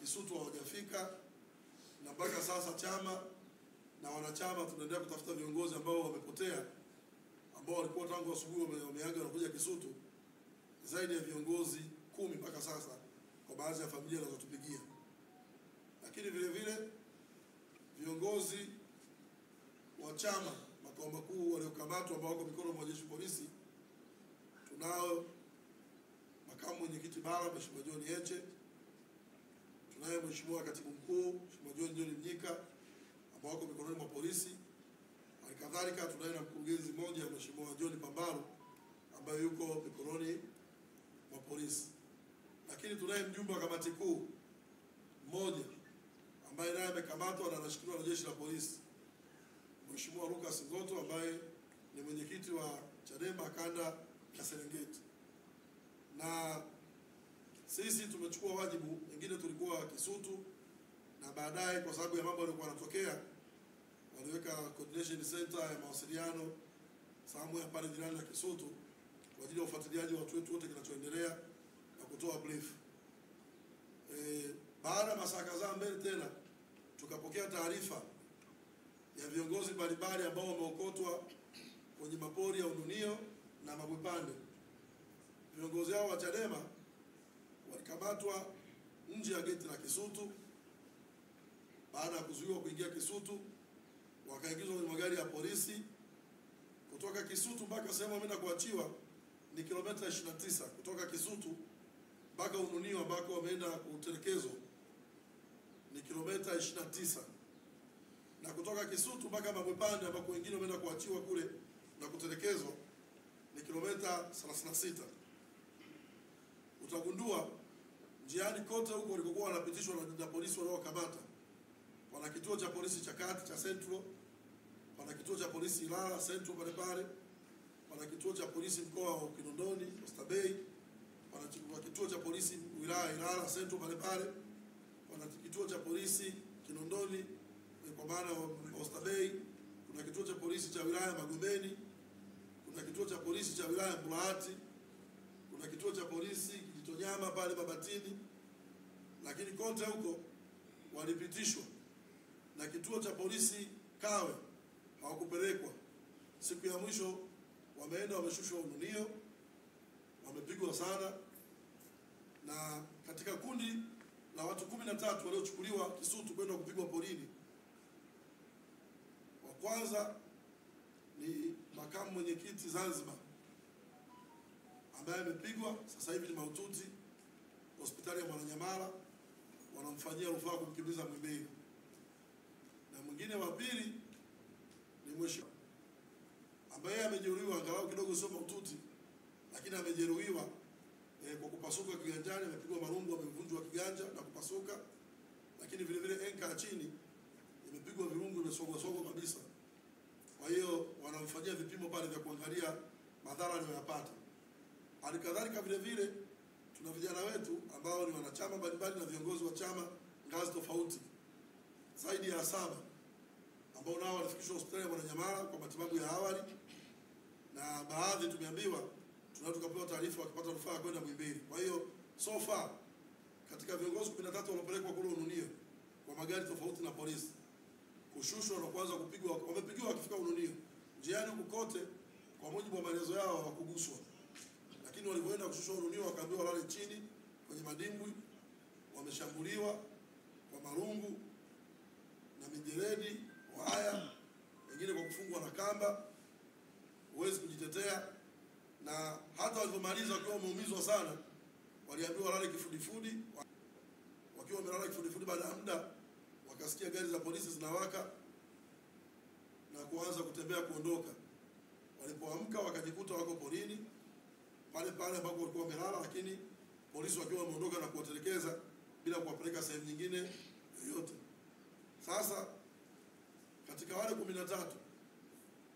Kisutu hawajafika, na mpaka sasa chama na wanachama tunaendelea kutafuta viongozi ambao wamepotea, ambao walikuwa tangu asubuhi wameaga na kuja Kisutu, zaidi ya viongozi 10 mpaka sasa kwa baadhi ya familia zinazotupigia. Lakini vile vile viongozi wa chama makao makuu waliokamatwa ambao wako mikono mwa jeshi polisi, tunao makamu mwenyekiti bara Mheshimiwa John Heche, tunaye Mheshimiwa katibu mkuu Mheshimiwa John Mnyika ambao wako mikononi mwa polisi. Halikadhalika tunaye na mkurugenzi mmoja Mheshimiwa John Pambaro ambaye yuko mikononi mwa polisi. Lakini tunaye mjumbe wa kamati kuu mmoja ambaye naye amekamatwa na anashikiliwa na jeshi la polisi, Mheshimiwa Lucas Ngoto ambaye ni mwenyekiti wa Chadema kanda ya Serengeti. Na sisi tumechukua wajibu, wengine tulikuwa Kisutu, na baadaye kwa sababu ya mambo yaliokuwa yanatokea waliweka coordination center ya mawasiliano sehemu ya pale jirani na Kisutu kwa ajili ya ufuatiliaji wa watu wetu wote kinachoendelea na kutoa brief. Baada ya masaa kadhaa mbele tena tukapokea taarifa ya viongozi mbalimbali ambao wameokotwa kwenye mapori ya Ununio na Mabwepande. Viongozi hao wa Chadema walikamatwa nje ya geti la Kisutu. Baada ya kuzuiwa kuingia Kisutu, wakaingizwa kwenye magari ya polisi. Kutoka Kisutu mpaka sehemu wameenda kuachiwa ni kilomita 29, kutoka Kisutu mpaka Ununio ambako wameenda kutelekezwa ni kilomita 29, na kutoka Kisutu mpaka Mabwepande ambako wengine wameenda kuachiwa kule na kutelekezwa ni kilomita 36. Utagundua njiani kote huko walikokuwa wanapitishwa na polisi waliokamata, pana kituo cha polisi cha kati cha Central, pana kituo cha polisi Ilala Central pale pale, pana kituo cha polisi mkoa wa Kinondoni Oysterbay, pana kituo cha polisi wilaya Ilala Central pale pale, pana kituo cha polisi Kinondoni kwa maana Oysterbay, kuna kituo cha polisi cha wilaya Magomeni, kuna kituo cha polisi cha wilaya Mbulahati, kuna kituo cha polisi Kijitonyama pale Babatini. Lakini kote huko walipitishwa, na kituo cha polisi Kawe hawakupelekwa. Siku ya mwisho wameenda wameshushwa Ununio, wamepigwa sana. Na katika kundi la watu 13 waliochukuliwa Kisutu kwenda kupigwa polini, wa kwanza ni makamu mwenyekiti Zanzibar ambaye amepigwa, sasa hivi ni mahututi hospitali ya Mwananyamala, wanamfanyia rufaa kumkimbiza Mwimbili. Na mwingine wa pili ni mheshimiwa ambaye amejeruhiwa, angalau kidogo sio mahututi, lakini amejeruhiwa kwa kupasuka kiganjani, amepigwa marungu, amevunjwa kiganja na kupasuka. Lakini vile vile enka ya chini imepigwa virungu, imesogwa kabisa. Kwa hiyo wanamfanyia vipimo pale vya kuangalia madhara aliyopata. Halikadhalika vile vile tuna vijana wetu ambao ni wanachama mbalimbali na viongozi wa chama ngazi tofauti zaidi ya 7 ambao nao walifikishwa hospitali ya Mwananyamala kwa matibabu ya awali, na baadhi tumeambiwa tunaweza tukapewa taarifa wakipata rufaa kwenda Mwimbili. Kwa hiyo so far katika viongozi 13 waliopelekwa kule Ununio kwa magari tofauti na polisi, kushushwa na kuanza kupigwa, wamepigiwa wakifika Ununio. Njiani huko kote kwa mujibu wa maelezo yao hawakuguswa, lakini walipoenda kushushwa Ununio wakaambiwa walale chini kwenye madimbwi. Wameshambuliwa kwa marungu na mijeledi, waya, wengine kwa kufungwa na kamba, huwezi kujitetea. Na hata walipomaliza wakiwa wameumizwa sana, waliambiwa walale kifudifudi. Wakiwa wamelala kifudifudi, baada ya muda wakasikia gari za polisi zinawaka na kuanza kutembea kuondoka. Walipoamka wakajikuta wako porini pale pale ambako walikuwa wamelala, lakini polisi wakiwa wameondoka na kuwatelekeza bila kuwapeleka sehemu nyingine yoyote. Sasa katika wale 13,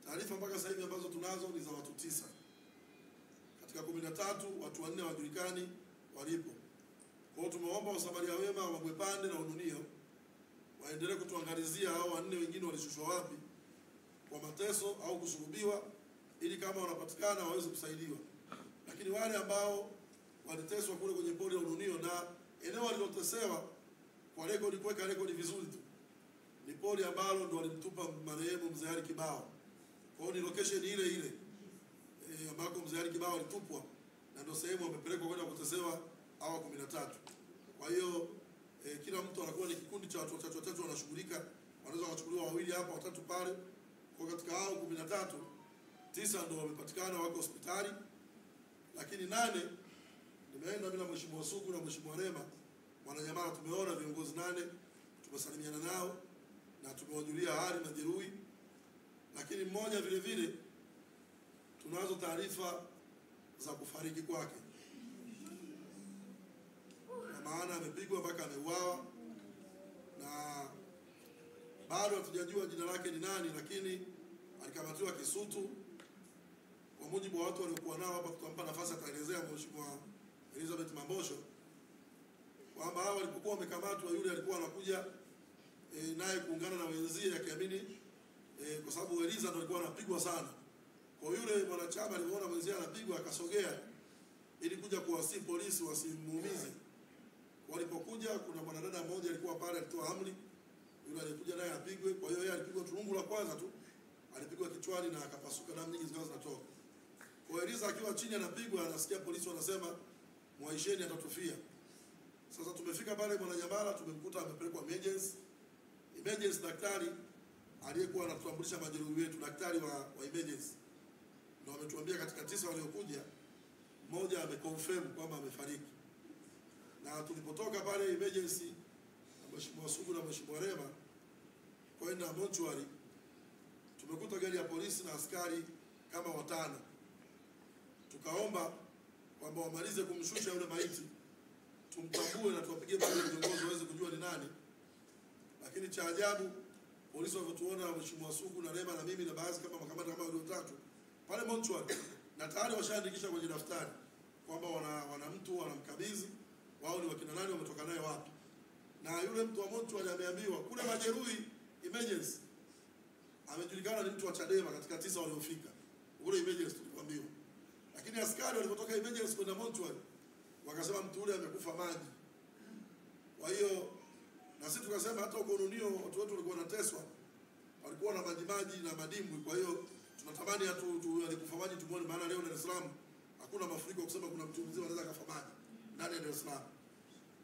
taarifa mpaka sasa hivi ambazo tunazo ni za watu 9. Katika 13 watu 4 hawajulikani walipo. Kwa hiyo tumeomba wasamaria wema wa Mabwepande na Ununio waendelee kutuangalizia hao 4 wengine walishushwa wapi kwa mateso au kusulubiwa, ili kama wanapatikana waweze kusaidiwa. Lakini wale ambao waliteswa kule kwenye pori ya Ununio na eneo walilotesewa kwa rekodi, kuweka rekodi vizuri tu, ni pori ambalo ndo walimtupa marehemu Mzee Ali Kibao. Kwa hiyo ni location ile ile ambako Mzee Ali Kibao alitupwa, na ndio sehemu wamepelekwa kwenda kutesewa hawa 13. Kwa hiyo kila mtu anakuwa ni kikundi cha watu watatu wanashughulika, wanaweza kuchukuliwa wawili hapa, watatu pale. Kwa katika hao 13, 9 ndio wamepatikana wako hospitali, lakini 8 nimeenda mimi na Mheshimiwa Sugu na Mheshimiwa Rema Mwananyamala, tumeona viongozi 8, tumesalimiana nao na tumewajulia hali majeruhi, lakini mmoja vile vile tunazo taarifa za kufariki kwake, kwa maana amepigwa mpaka ameuawa, na bado hatujajua jina lake ni nani, lakini alikamatiwa Kisutu. Kwa mujibu wa watu waliokuwa nao hapa, tutampa nafasi ataelezea Mheshimiwa Elizabeth Mambosho kwamba hao walipokuwa wamekamatwa, yule alikuwa anakuja naye kuungana na wenzie akiamini kwa sababu Eliza ndio alikuwa anapigwa sana. Kwa yule mwanachama alipoona mwenzie anapigwa akasogea ili kuja kuwasihi polisi wasimuumize. Walipokuja kuna mwanadada mmoja alikuwa pale alitoa amri yule alikuja naye apigwe. Kwa hiyo yeye alipigwa turungu la kwanza tu, alipigwa kichwani na akapasuka, damu nyingi zikawa zinatoka. Kwa Eliza akiwa chini anapigwa, anasikia polisi wanasema mwaisheni atatufia. Sasa tumefika pale Mwananyamala, tumemkuta amepelekwa emergency. Daktari aliyekuwa anatutambulisha majeruhi wetu, daktari wa emergency ndio ametuambia katika 9 waliokuja mmoja ameconfirm kwamba amefariki. Na tulipotoka pale emergency na Mheshimiwa Sugu na Mheshimiwa Rema kwenda mortuary, tumekuta gari ya polisi na askari kama 5. Tukaomba kwamba wamalize kumshusha yule maiti, tumtambue na tuwapigie pale viongozi waweze kujua ni nani. Lakini cha ajabu, polisi walivyotuona Mheshimiwa Sugu na Rema na mimi na baadhi kama makamanda kama wale 3 pale mortuary, na tayari washaandikisha kwenye daftari kwamba wana mtu wanamkabidhi, wao ni wakina nani, wametoka naye wapi. Na yule mtu wa mortuary ameambiwa kule majeruhi emergency amejulikana ni mtu wa Chadema katika 9 waliofika ule emergency tulikwambiwa. Lakini askari walipotoka emergency kwenda mortuary wakasema mtu ule amekufa maji. Kwa hiyo na sisi tukasema hata huko Ununio watu wetu walikuwa wanateswa, walikuwa na maji na madimbwi. Kwa hiyo tunatamani hatu alikufa maji tumuone, maana leo Dar es Salaam hakuna mafuriko kusema kuna mtu mzima anaweza kufa maji ndani ya Dar es Salaam.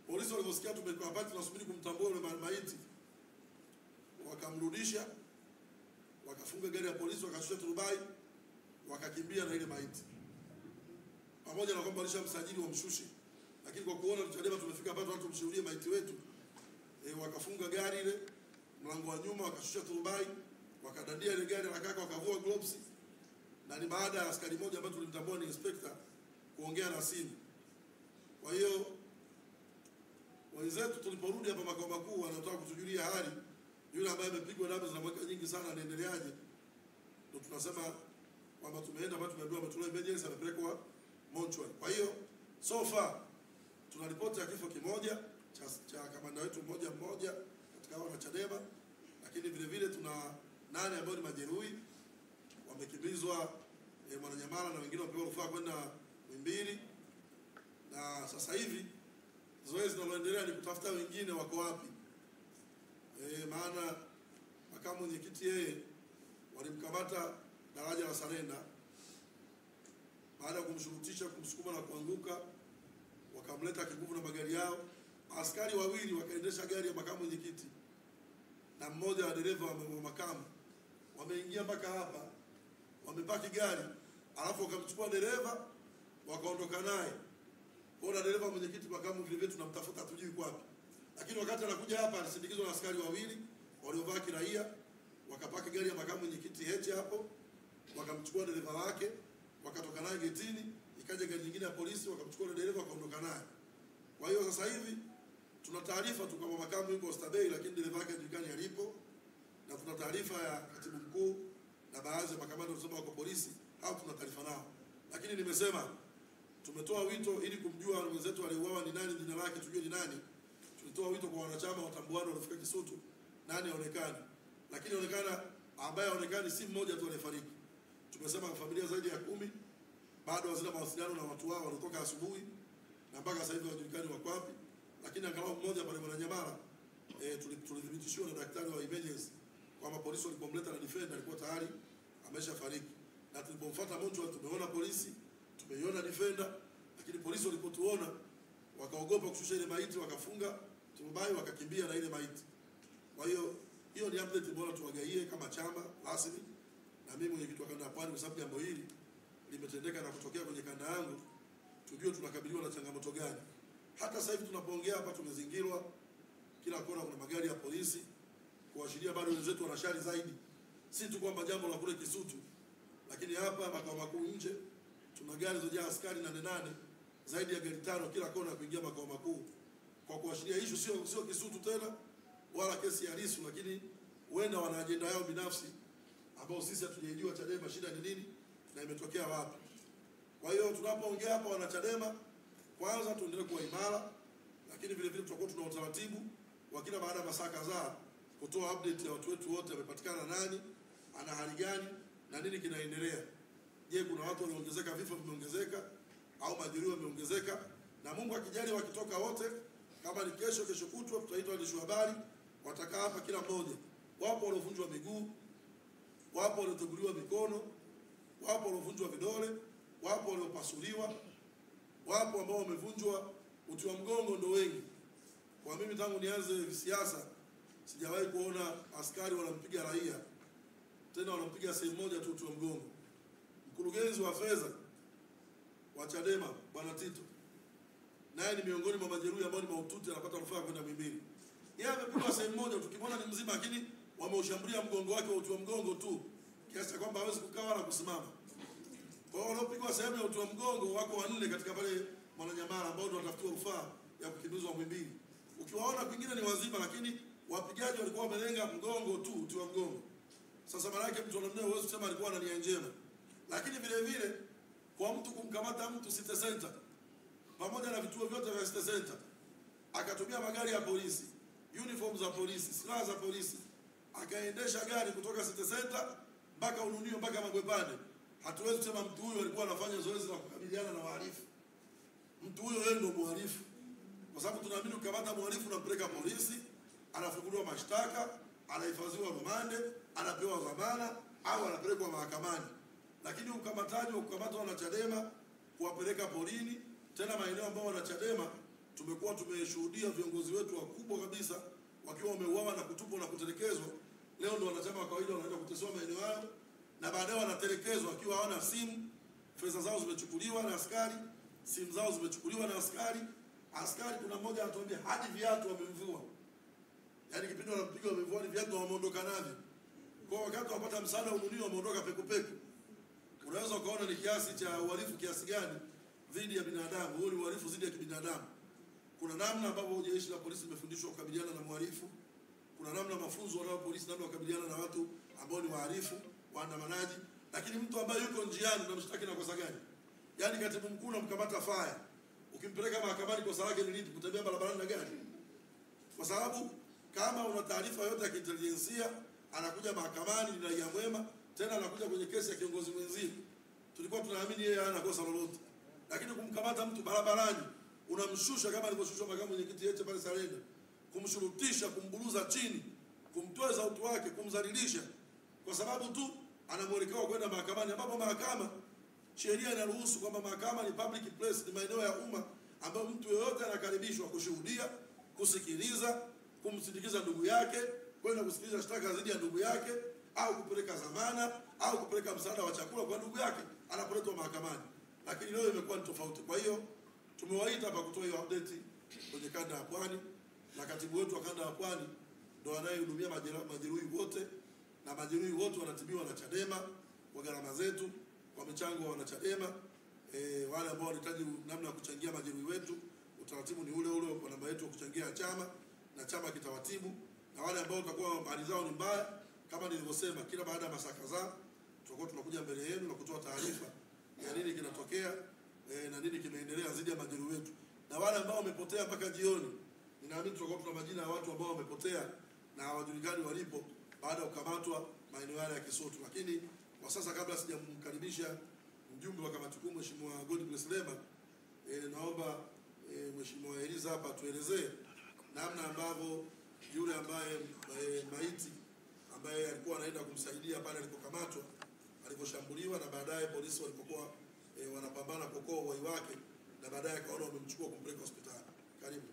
Polisi waliposikia tumekaa hapa tunasubiri kumtambua yule maiti, wakamrudisha, wakafunga gari ya polisi, wakashusha turubai, wakakimbia na ile maiti. Pamoja na kwamba alishamsajili wamshushe, lakini kwa kuona Chadema tumefika hapa watu tumshuhudie maiti wetu, wakafunga gari ile mlango wa nyuma, wakashusha turubai, wakadadia ile gari la kaka, wakavua gloves. Na ni baada ya askari mmoja ambaye tulimtambua ni inspector kuongea na simu. Kwa hiyo wenzetu tuliporudi hapa makao makuu wanataka kutujulia hali yule ambaye amepigwa damu zinamweka nyingi sana, anaendeleaje. Ndio tunasema kwamba tumeenda hapa, tumeambiwa ametolewa emergency, amepelekwa mortuary. Kwa hiyo so far tuna ripoti ya kifo kimoja cha kamanda wetu mmoja katika wana Chadema, lakini vile vile tuna 8 ambao ni majeruhi wamekimbizwa Mwananyamala na wengine wapewa rufaa kwenda Muhimbili. Na sasa hivi zoezi linaloendelea ni kutafuta wengine wako wapi. Maana makamu mwenyekiti yeye walimkamata daraja la Sarenda, baada ya kumshurutisha, kumsukuma na kuanguka, wakamleta kinguvu na magari yao. Askari 2 wakaendesha gari ya makamu mwenyekiti na mmoja wa dereva wa makamu, wameingia mpaka hapa, wamepaki gari, alafu wakamchukua dereva wakaondoka naye. Kwa dereva mwenyekiti makamu vile vile tunamtafuta, hatujui kwa wapi. Lakini wakati anakuja hapa alisindikizwa na askari 2 waliovaa kiraia, wakapaki gari ya makamu mwenyekiti heti hapo, wakamchukua dereva wake, wakatoka naye getini, ikaja gari nyingine ya polisi, wakamchukua dereva wakaondoka naye. Kwa hiyo sasa hivi tuna taarifa tu kwamba makamu yuko Oysterbay, lakini dereva wake hajulikani alipo, na tuna taarifa ya katibu mkuu na baadhi ya makamanda wanasema wako polisi, hao tuna taarifa nao. Lakini nimesema tumetoa wito ili kumjua mwenzetu aliyeuawa ni nani, jina lake tujue ni nani. Tulitoa wito kwa wanachama watambuano waliofika Kisutu nani aonekane, lakini inaonekana ambaye aonekani si mmoja tu aliyefariki. Tumesema familia zaidi ya 10 bado hazina mawasiliano na watu wao walitoka asubuhi na mpaka sasa hivi hawajulikani wako wapi. Lakini angalau mmoja pale Mwananyamala tulithibitishiwa na daktari wa emergency kwamba polisi walipomleta na defender alikuwa tayari ameshafariki, na tulipomfuata mortuary tumeona polisi, tumeiona defender, lakini polisi walipotuona wakaogopa kushusha ile maiti, wakafunga turubai, wakakimbia na ile maiti. Kwa hiyo ni update bora tuwagaie kama chama rasmi, na mimi mwenyekiti wa kanda ya Pwani, kwa sababu jambo hili limetendeka na kutokea kwenye kanda yangu, tujue tunakabiliwa na changamoto gani. Hata sasa hivi tunapoongea hapa tumezingirwa kila kona, kuna magari ya polisi kuashiria bado wenzetu wanashari zaidi. Si tu kwamba jambo la kule Kisutu, lakini hapa makao makuu nje tuna gari zojaa askari 8 zaidi ya gari 5 kila kona kuingia makao makuu, kwa kuashiria issue sio Kisutu tena wala kesi ya Lissu, lakini huenda wana ajenda yao binafsi ambao sisi hatujajua Chadema shida ni nini na imetokea wapi. Kwa hiyo tunapoongea hapa wana Chadema, kwanza tuendelee kuwa imara, lakini vile vile tutakuwa tuna utaratibu wa kila baada ya masaa kadhaa kutoa update ya watu wetu wote, wamepatikana nani, ana hali gani na nini kinaendelea. Je, kuna watu waliongezeka, vifo vimeongezeka au majeruhi wameongezeka? Na Mungu akijali wakitoka wote, kama ni kesho kutwa, tutaita waandishi wa habari, watakaa hapa kila mmoja. Wapo waliovunjwa miguu, wapo walioteguliwa mikono, wapo waliovunjwa vidole, wapo waliopasuliwa, wapo ambao wamevunjwa uti wa mgongo, ndo wengi. Kwa mimi tangu nianze siasa sijawahi kuona askari wanampiga raia, tena wanampiga sehemu moja tu uti wa mgongo. Mkurugenzi wa fedha wa Chadema Bwana Tito, naye ni miongoni mwa majeruhi ambao ni mahututi, anapata rufaa kwenda Muhimbili. Yeye amepigwa sehemu moja, tukimwona ni mzima, lakini wameushambulia mgongo wake wa uti wa mgongo tu, kiasi cha kwamba hawezi kukaa wala kusimama. Kwa hiyo waliopigwa sehemu ya uti wa mgongo wako 4 katika pale Mwananyamala, ambao ndio watafutiwa rufaa ya kukimbizwa Muhimbili. Ukiwaona kwingine ni wazima, lakini wapigaji walikuwa wamelenga mgongo tu, uti wa mgongo. Sasa maana yake mtu anamnea, uwezo kusema alikuwa na nia njema. Lakini vile vile kwa mtu kumkamata mtu City Center pamoja na vituo vyote vya City Center, akatumia magari ya polisi, uniform za polisi, silaha za polisi, akaendesha gari kutoka City Center mpaka Ununio mpaka Magwepande, hatuwezi kusema mtu huyo alikuwa anafanya zoezi la kukabiliana na wahalifu. Mtu huyo yeye ndio mhalifu, kwa sababu tunaamini ukamata mhalifu unampeleka polisi, anafunguliwa mashtaka, anahifadhiwa rumande, anapewa dhamana au anapelekwa mahakamani. Lakini ukamataji wa kukamata wana Chadema kuwapeleka porini, tena maeneo ambao wana Chadema tumekuwa tumeshuhudia viongozi wetu wakubwa kabisa wakiwa wameuawa na kutupwa na kutelekezwa. Leo ndio wanachama wa kawaida wanaenda kutesewa maeneo yao, na baadaye wanatelekezwa wakiwa hawana simu, fedha zao zimechukuliwa na askari, simu zao zimechukuliwa na askari. Askari kuna mmoja anatuambia hadi viatu wamemvua. Yaani kipindi wanampiga wamevua ni viatu, wameondoka navyo. Kwa wakati wapata msaada Ununio wameondoka pekupeku. Unaweza ukaona ni kiasi cha uhalifu kiasi gani dhidi ya binadamu. Huo ni uhalifu dhidi ya kibinadamu. Kuna namna ambapo jeshi la polisi limefundishwa kukabiliana na mhalifu. Kuna namna mafunzo wanao polisi namna kukabiliana na watu ambao ni wahalifu, waandamanaji. Lakini mtu ambaye yuko njiani unamshtaki na kosa gani? Yaani katibu mkuu unamkamata faya, ukimpeleka mahakamani kosa lake ni lipi? Kutembea barabarani na gari? Kwa sababu kama una taarifa yote ya kiintelijensia, anakuja mahakamani ni raia mwema, tena anakuja kwenye kesi ya kiongozi mwenzie, tulikuwa tunaamini yeye hana kosa lolote. Lakini kumkamata mtu barabarani, unamshusha kama alivyoshushwa makamu mwenyekiti yetu pale Salenda, kumshurutisha, kumburuza chini, kumtoeza utu wake, kumdhalilisha kwa sababu tu ana mwelekeo kwenda mahakamani, ambapo mahakama sheria inaruhusu kwamba mahakama ni public place, ni maeneo ya umma ambayo mtu yeyote anakaribishwa kushuhudia, kusikiliza, kumsindikiza ndugu yake, kwenda kusikiliza shtaka dhidi ya ndugu yake, au kupeleka dhamana au kupeleka msaada wa chakula kwa ndugu yake anapoletwa mahakamani. Lakini leo imekuwa ni tofauti. Kwa hiyo tumewaita hapa kutoa hiyo update kwenye kanda ya Pwani, na katibu wetu wa kanda ya Pwani ndo anayehudumia majeruhi wote, na majeruhi wote wanatibiwa na Chadema kwa gharama zetu, kwa michango wa wanachadema. Wale ambao wanahitaji namna ya kuchangia majeruhi wetu, utaratibu ni ule ule kwa namba yetu ya kuchangia chama, na chama kitawatibu. Na wale ambao watakuwa hali zao ni mbaya, kama nilivyosema, kila baada ya masaa kadhaa tutakuwa tunakuja mbele yenu na kutoa taarifa ya nini kinatokea na nini kimeendelea dhidi ya majeruhi wetu. Na wale ambao wamepotea mpaka jioni, ninaamini tutakuwa tuna majina ya watu ambao wamepotea na hawajulikani walipo baada ya kukamatwa maeneo yale ya Kisutu. Lakini kwa sasa, kabla sijamkaribisha mjumbe wa kamati kuu Mheshimiwa Godbless Lema, naomba Mheshimiwa Eliza hapa tuelezee namna ambavyo yule ambaye maiti ambaye alikuwa anaenda kumsaidia pale alipokamatwa, aliposhambuliwa, na baadaye polisi walipokuwa wanapambana kuokoa uhai wake, na baadaye akaona wamemchukua kumpeleka hospitali. Karibu.